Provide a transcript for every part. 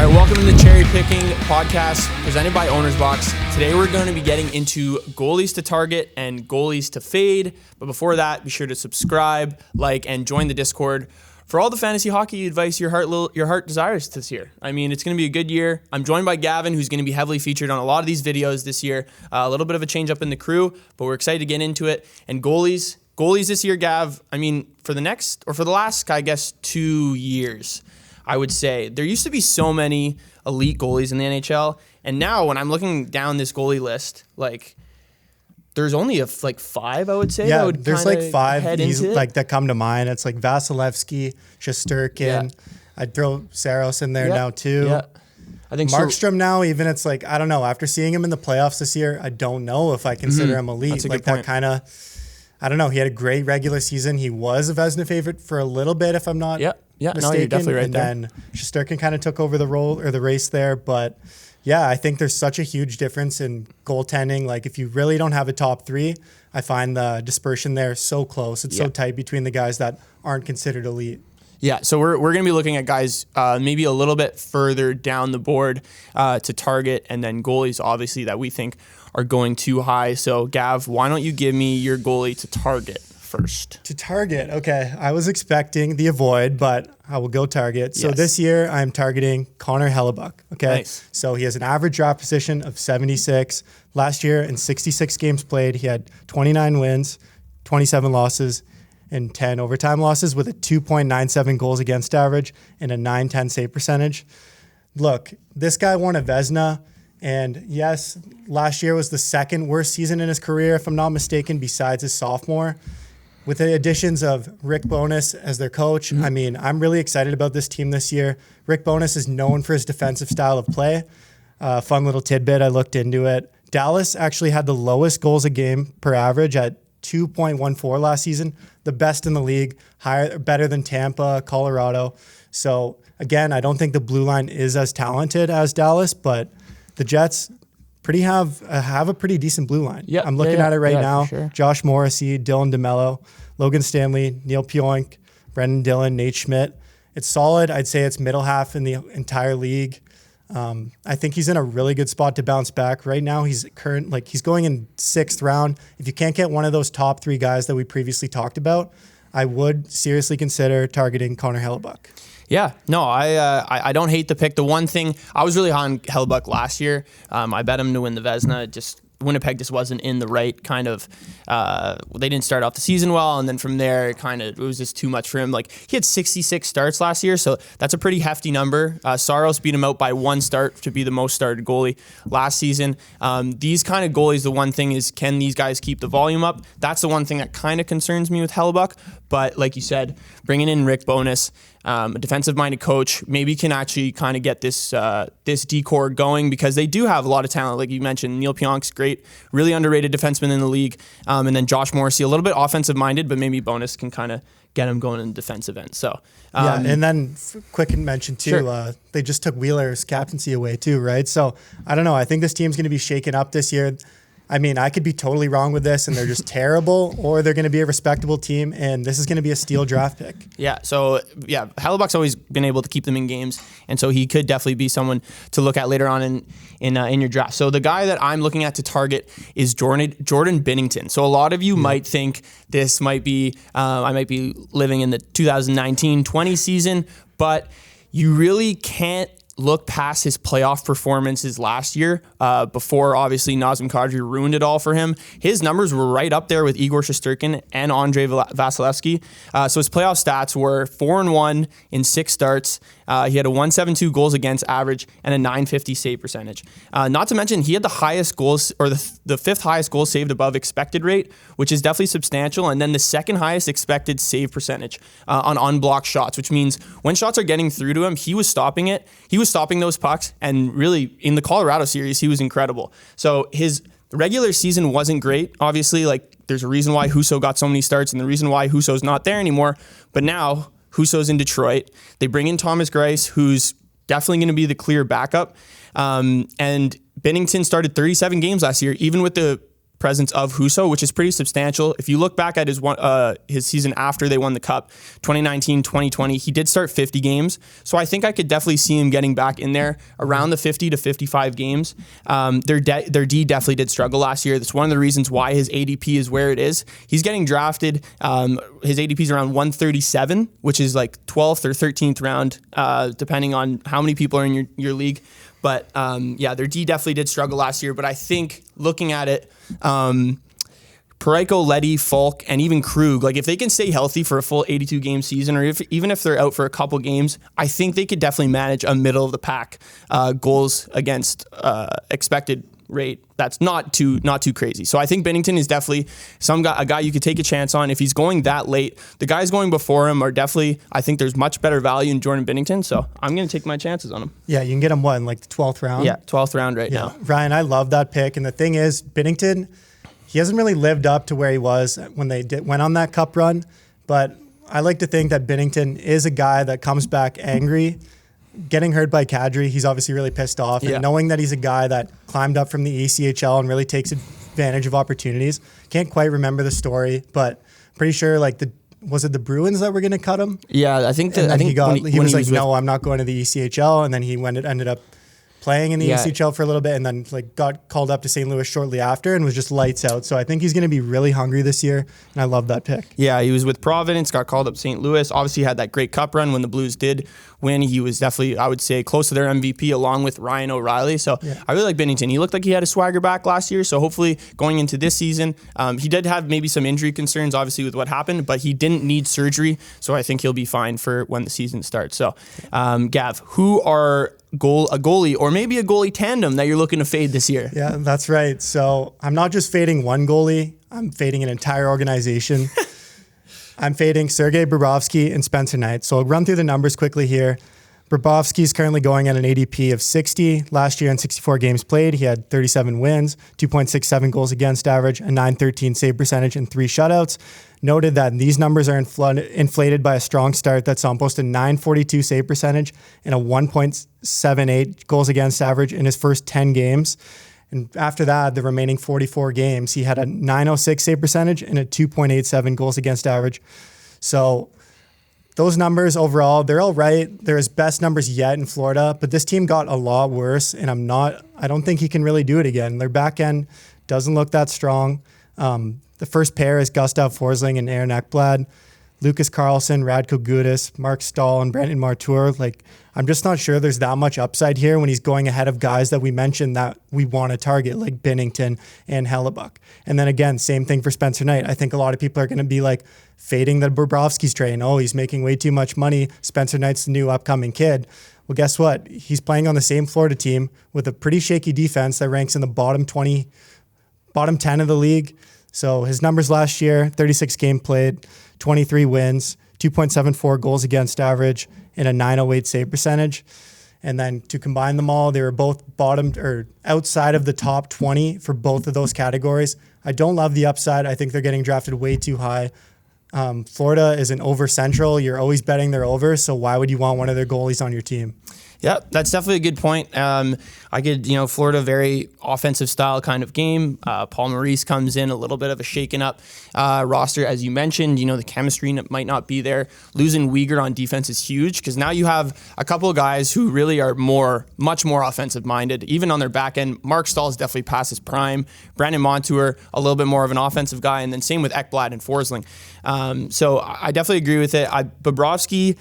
right, welcome to the Cherry Picking podcast presented by OwnersBox. Today we're going to be getting into goalies to target and goalies to fade. But before that, be sure to subscribe, like, and join the Discord for all the fantasy hockey advice your heart desires this year. I mean, it's going to be a good year. I'm joined by Gavin, who's going to be heavily featured on a lot of these videos this year. A little bit of a change up in the crew, but we're excited to get into it. And goalies this year, Gav, I mean, for the last, I guess, 2 years, I would say there used to be so many elite goalies in the NHL, and now when I'm looking down this goalie list, like there's only five, I would say. Yeah, that would there's five that come to mind. It's like Vasilevsky, Shesterkin. Yeah. I'd throw Saros in there now too. Yeah. I think Markstrom now, even it's like, I don't know. After seeing him in the playoffs this year, I don't know if I consider him elite. That's a like good that kind of, I don't know. He had a great regular season. He was a Vezina favorite for a little bit, if I'm not mistaken. No, you're definitely right there. And then Shesterkin kind of took over the role or the race there. But yeah, I think there's such a huge difference in goaltending. Like if you really don't have a top three, I find the dispersion there so close. It's so tight between the guys that aren't considered elite. Yeah, so we're going to be looking at guys maybe a little bit further down the board to target, and then goalies, obviously, that we think are going too high. So, Gav, why don't you give me your goalie to target first? To target, okay. I was expecting the avoid, but I will go target. So this year, I'm targeting Connor Hellebuyck, okay? Nice. So he has an average draft position of 76. Last year, in 66 games played, he had 29 wins, 27 losses, and 10 overtime losses with a 2.97 goals against average and a 910 save percentage. Look, this guy won a Vezina, and yes, last year was the second worst season in his career, if I'm not mistaken, besides his sophomore. With the additions of Rick Bowness as their coach, I mean, I'm really excited about this team this year. Rick Bowness is known for his defensive style of play. Fun little tidbit, I looked into it. Dallas actually had the lowest goals a game per average at 2.14 last season, the best in the league, better than Tampa, Colorado. So again, I don't think the blue line is as talented as Dallas, but the Jets have a pretty decent blue line. I'm looking at it right now. Sure. Josh Morrissey, Dylan DeMello, Logan Stanley, Neil Pionk, Brendan Dillon, Nate Schmidt. It's solid. I'd say it's middle half in the entire league. I think he's in a really good spot to bounce back. Right now, he's going in 6th round. If you can't get one of those top 3 guys that we previously talked about, I would seriously consider targeting Connor Hellebuyck. Yeah, no, I don't hate the pick. The one thing, I was really high on Hellebuyck last year. I bet him to win the Vezina. Winnipeg just wasn't in the right kind of, they didn't start off the season well, and then from there, it was just too much for him. Like, he had 66 starts last year, so that's a pretty hefty number. Saros beat him out by 1 start to be the most started goalie last season. These kind of goalies, the one thing is, can these guys keep the volume up? That's the one thing that kind of concerns me with Hellebuyck, but like you said, bringing in Rick Bowness, a defensive-minded coach, maybe can actually kind of get this decor going, because they do have a lot of talent. Like you mentioned, Neil Pionk's great, really underrated defenseman in the league, and then Josh Morrissey, a little bit offensive-minded, but maybe Bonus can kind of get him going in the defensive end. So and then quick mention too, they just took Wheeler's captaincy away too, right? So I don't know. I think this team's going to be shaken up this year. I mean, I could be totally wrong with this, and they're just terrible, or they're going to be a respectable team, and this is going to be a steal draft pick. Yeah, so, Hellebuyck's always been able to keep them in games, and so he could definitely be someone to look at later on in your draft. So the guy that I'm looking at to target is Jordan Binnington. So a lot of you might think this might be, I might be living in the 2019-20 season, but you really can't look past his playoff performances last year before, obviously, Nazem Kadri ruined it all for him. His numbers were right up there with Igor Shesterkin and Andrei Vasilevsky. So his playoff stats were 4-1 in 6 starts. He had a 172 goals against average and a 950 save percentage. Not to mention, he had the highest goals, or the 5th highest goals saved above expected rate, which is definitely substantial, and then the 2nd highest expected save percentage on unblocked shots, which means when shots are getting through to him, he was stopping it. He was stopping those pucks, and really, in the Colorado series, he was incredible. So his regular season wasn't great. Obviously, there's a reason why Husso got so many starts, and the reason why Husso's not there anymore. But now, Husso's in Detroit. They bring in Thomas Greiss, who's definitely going to be the clear backup. And Binnington started 37 games last year, even with the presence of Husso, which is pretty substantial. If you look back at his season after they won the Cup, 2019, 2020, he did start 50 games. So I think I could definitely see him getting back in there around the 50 to 55 games. Their D definitely did struggle last year. That's one of the reasons why his ADP is where it is. He's getting drafted. His ADP is around 137, which is like 12th or 13th round, depending on how many people are in your league. But their D definitely did struggle last year. But I think looking at it, Parayko, Leddy, Falk, and even Krug, like if they can stay healthy for a full 82 game season, or even if they're out for a couple games, I think they could definitely manage a middle of the pack goals against expected rate. That's not too crazy. So I think Binnington is definitely a guy you could take a chance on. If he's going that late, the guys going before him are definitely, I think there's much better value in Jordan Binnington. So I'm going to take my chances on him. Yeah, you can get him in like the 12th round? Yeah, 12th round now. Ryan, I love that pick. And the thing is, Binnington, he hasn't really lived up to where he was when they went on that cup run. But I like to think that Binnington is a guy that comes back angry. Getting hurt by Kadri, he's obviously really pissed off. And knowing that he's a guy that climbed up from the ECHL and really takes advantage of opportunities. Can't quite remember the story, but pretty sure was it the Bruins that were going to cut him? Yeah, I think he was like, no, I'm not going to the ECHL. And then he ended up playing in the ECHL for a little bit and then got called up to St. Louis shortly after and was just lights out. So I think he's going to be really hungry this year, and I love that pick. Yeah, he was with Providence, got called up to St. Louis. Obviously had that great cup run when the Blues did win. He was definitely, I would say, close to their MVP along with Ryan O'Reilly. So I really like Binnington. He looked like he had a swagger back last year. So hopefully going into this season, he did have maybe some injury concerns, obviously, with what happened, but he didn't need surgery. So I think he'll be fine for when the season starts. So Gav, who are a goalie or maybe a goalie tandem that you're looking to fade this year? Yeah, that's right. So I'm not just fading one goalie, I'm fading an entire organization. I'm fading Sergei Bobrovsky and Spencer Knight. So I'll run through the numbers quickly here. Bobrovsky is currently going at an ADP of 60. Last year in 64 games played, he had 37 wins, 2.67 goals against average, a .913 save percentage, and 3 shutouts. Noted that these numbers are inflated by a strong start that saw him post a .942 save percentage and a 1.78 goals against average in his first 10 games. And after that, the remaining 44 games, he had a .906 save percentage and a 2.87 goals against average. So those numbers overall, they're all right. They're his best numbers yet in Florida, but this team got a lot worse, and I don't think he can really do it again. Their back end doesn't look that strong. The first pair is Gustav Forsling and Aaron Ekblad. Lucas Carlson, Radko Gudas, Mark Stahl, and Brandon Martour. I'm just not sure there's that much upside here when he's going ahead of guys that we mentioned that we want to target, like Binnington and Hellebuyck. And then again, same thing for Spencer Knight. I think a lot of people are going to be fading the Bobrovsky's train. Oh, he's making way too much money. Spencer Knight's the new upcoming kid. Well, guess what? He's playing on the same Florida team with a pretty shaky defense that ranks in the bottom 10 of the league. So his numbers last year, 36 games played, 23 wins, 2.74 goals against average, and a .908 save percentage. And then to combine them all, they were both outside of the top 20 for both of those categories. I don't love the upside. I think they're getting drafted way too high. Florida is an over central. You're always betting they're over. So why would you want one of their goalies on your team? Yeah, that's definitely a good point. Florida, very offensive style kind of game. Paul Maurice comes in, a little bit of a shaken up roster. As you mentioned, the chemistry might not be there. Losing Uyghur on defense is huge because now you have a couple of guys who really are much more offensive minded. Even on their back end, Mark Stahl is definitely past his prime. Brandon Montour, a little bit more of an offensive guy. And then same with Ekblad and Forsling. So I definitely agree with it. Bobrovsky,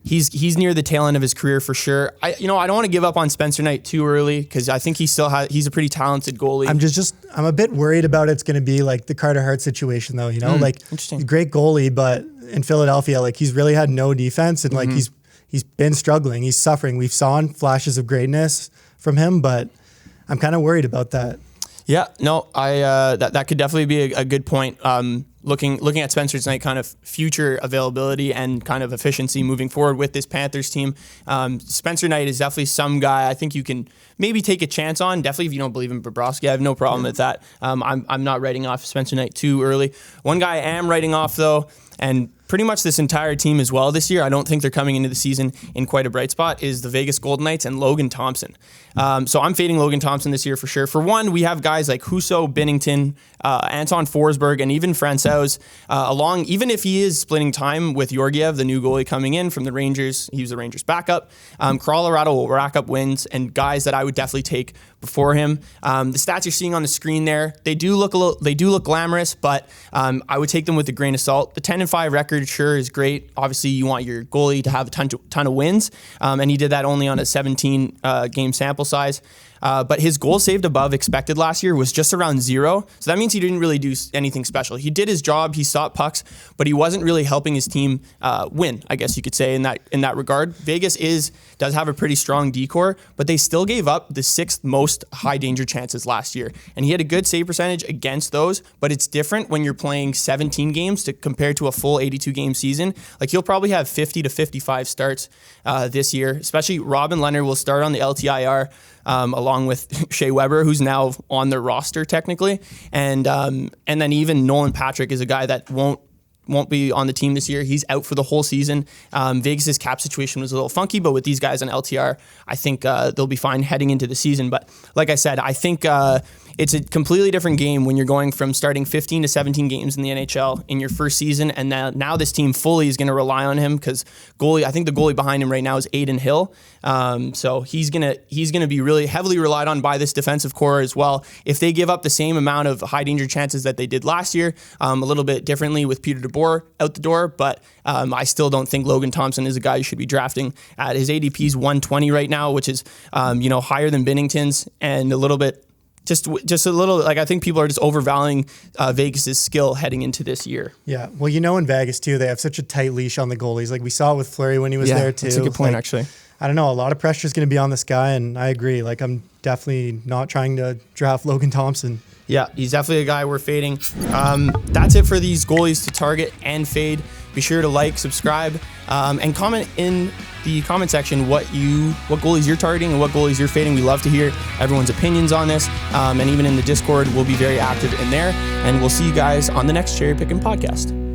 He's near the tail end of his career for sure. I don't want to give up on Spencer Knight too early because I think he's a pretty talented goalie. I'm a bit worried about it's going to be like the Carter Hart situation though. Interesting. Great goalie, but in Philadelphia, he's really had no defense and he's been struggling. He's suffering. We've seen flashes of greatness from him, but I'm kind of worried about that. Yeah, no, that could definitely be a good point. looking at Spencer tonight, kind of future availability and kind of efficiency moving forward with this Panthers team. Spencer Knight is definitely some guy I think you can maybe take a chance on. Definitely if you don't believe in Bobrovsky, I have no problem with that. I'm not writing off Spencer Knight too early. One guy I am writing off though, and pretty much this entire team as well this year, I don't think they're coming into the season in quite a bright spot, is the Vegas Golden Knights and Logan Thompson. So I'm fading Logan Thompson this year for sure. For one, we have guys like Husso, Binnington, Anton Forsberg, and even Francouz along, even if he is splitting time with Georgiev, the new goalie coming in from the Rangers. He was the Rangers backup. Colorado will rack up wins, and guys that I would definitely take before him. The stats you're seeing on the screen there, they do look glamorous, but I would take them with a grain of salt. The 10-5 record sure is great. Obviously, you want your goalie to have a ton of wins, and he did that only on a 17 game sample size. But his goal saved above expected last year was just around 0. So that means he didn't really do anything special. He did his job. He stopped pucks, but he wasn't really helping his team win, I guess you could say in that regard. Vegas does have a pretty strong D-core, but they still gave up the 6th most high danger chances last year. And he had a good save percentage against those, but it's different when you're playing 17 games compared to a full 82 game season. Like he'll probably have 50 to 55 starts this year, especially Robin Leonard will start on the LTIR. Along with Shea Weber, who's now on their roster technically, and then even Nolan Patrick is a guy that won't be on the team this year. He's out for the whole season. Vegas's cap situation was a little funky, but with these guys on LTR, I think they'll be fine heading into the season. But like I said, I think it's a completely different game when you're going from starting 15 to 17 games in the NHL in your first season, and now this team fully is going to rely on him because I think the goalie behind him right now is Aiden Hill. So he's gonna be really heavily relied on by this defensive core as well. If they give up the same amount of high danger chances that they did last year, a little bit differently with Peter DeBoer out the door, but I still don't think Logan Thompson is a guy you should be drafting at. His ADP is 120 right now, which is higher than Binnington's and a little bit. Just a little, like I think people are just overvaluing Vegas's skill heading into this year. Yeah, well, in Vegas too, they have such a tight leash on the goalies. Like we saw with Fleury when he was there too. That's a good point, actually. I don't know, a lot of pressure is going to be on this guy, and I agree. Like I'm definitely not trying to draft Logan Thompson. Yeah, he's definitely a guy we're fading. That's it for these goalies to target and fade. Be sure to like, subscribe, and comment in the comment section what goalies you're targeting and what goalies you're fading. We love to hear everyone's opinions on this. And even in the Discord, we'll be very active in there. And we'll see you guys on the next Cherry Pickin' podcast.